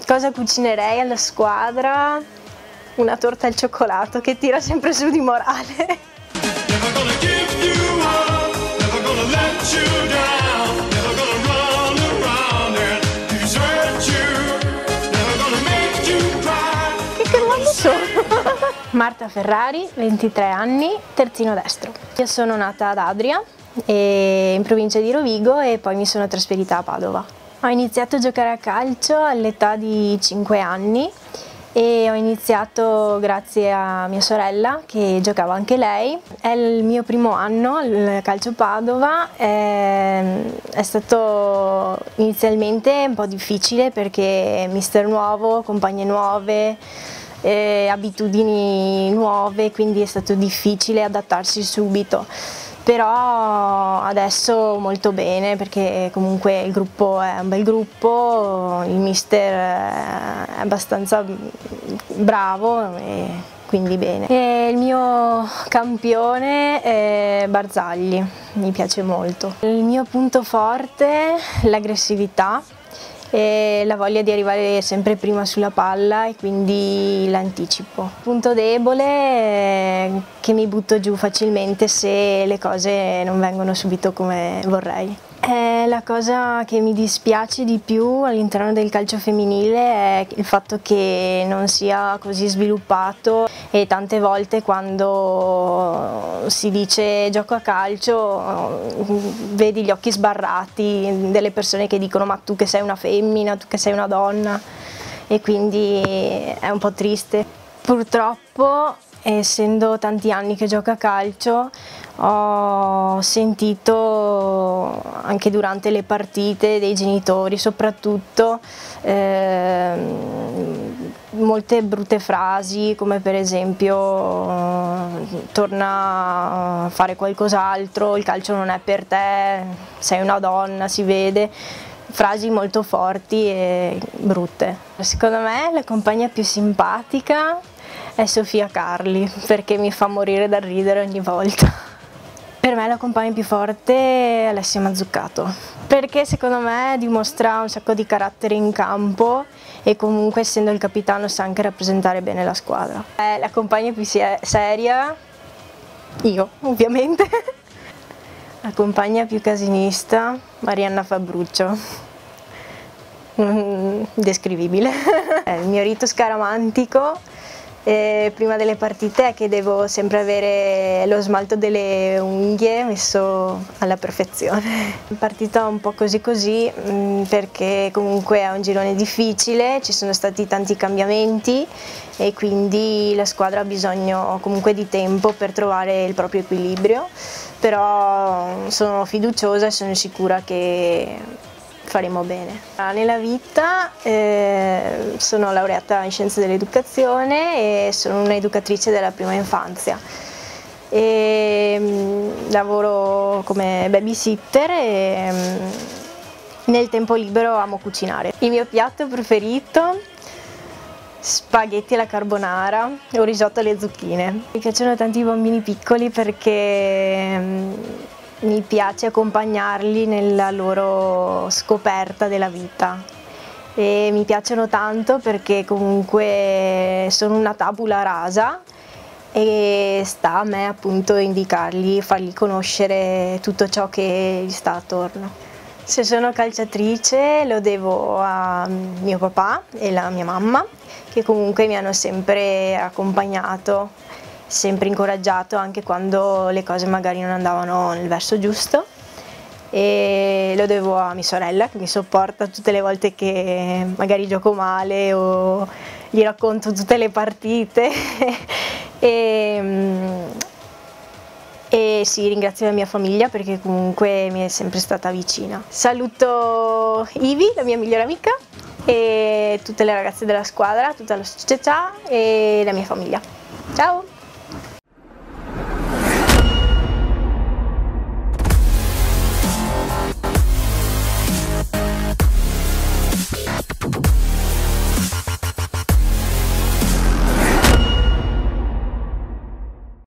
Cosa cucinerei alla squadra? Una torta al cioccolato che tira sempre su di morale. Marta Ferrari, 23 anni, terzino destro. Io sono nata ad Adria, in provincia di Rovigo, e poi mi sono trasferita a Padova. Ho iniziato a giocare a calcio all'età di 5 anni e ho iniziato grazie a mia sorella che giocava anche lei. È il mio primo anno al calcio Padova, è stato inizialmente un po' difficile perché mister nuovo, compagne nuove, abitudini nuove, quindi è stato difficile adattarsi subito, però adesso molto bene perché comunque il gruppo è un bel gruppo, il mister è abbastanza bravo e quindi bene. E il mio campione è Barzagli, mi piace molto. Il mio punto forte è l'aggressività e la voglia di arrivare sempre prima sulla palla e quindi l'anticipo. Punto debole è che mi butto giù facilmente se le cose non vengono subito come vorrei. La cosa che mi dispiace di più all'interno del calcio femminile è il fatto che non sia così sviluppato e tante volte quando si dice gioco a calcio vedi gli occhi sbarrati delle persone che dicono ma tu che sei una femmina, tu che sei una donna, e quindi è un po' triste. Purtroppo, essendo tanti anni che gioco a calcio, ho sentito anche durante le partite dei genitori soprattutto molte brutte frasi, come per esempio torna a fare qualcos'altro, il calcio non è per te, sei una donna, si vede. Frasi molto forti e brutte. Secondo me la compagna più simpatica è Sofia Carli, perché mi fa morire dal ridere ogni volta. Per me la compagna più forte è Alessia Mazzuccato, perché secondo me dimostra un sacco di carattere in campo e comunque essendo il capitano sa anche rappresentare bene la squadra. La compagna più seria, io ovviamente. La compagna più casinista, Marianna Fabruccio, indescrivibile. Il mio rito scaramantico prima delle partite è che devo sempre avere lo smalto delle unghie messo alla perfezione. Partita un po' così così perché comunque è un girone difficile, ci sono stati tanti cambiamenti e quindi la squadra ha bisogno comunque di tempo per trovare il proprio equilibrio, però sono fiduciosa e sono sicura che faremo bene. Nella vita sono laureata in scienze dell'educazione e sono un'educatrice della prima infanzia. Lavoro come babysitter e nel tempo libero amo cucinare. Il mio piatto preferito? Spaghetti alla carbonara o risotto alle zucchine. Mi piacciono tanti i bambini piccoli perché mi piace accompagnarli nella loro scoperta della vita e mi piacciono tanto perché comunque sono una tabula rasa e sta a me appunto indicargli, fargli conoscere tutto ciò che gli sta attorno. Se sono calciatrice lo devo a mio papà e la mia mamma, che comunque mi hanno sempre accompagnato, sempre incoraggiato anche quando le cose magari non andavano nel verso giusto, e lo devo a mia sorella che mi sopporta tutte le volte che magari gioco male o gli racconto tutte le partite e sì, ringrazio la mia famiglia perché comunque mi è sempre stata vicina. Saluto Ivi, la mia migliore amica, e tutte le ragazze della squadra, tutta la società e la mia famiglia. Ciao!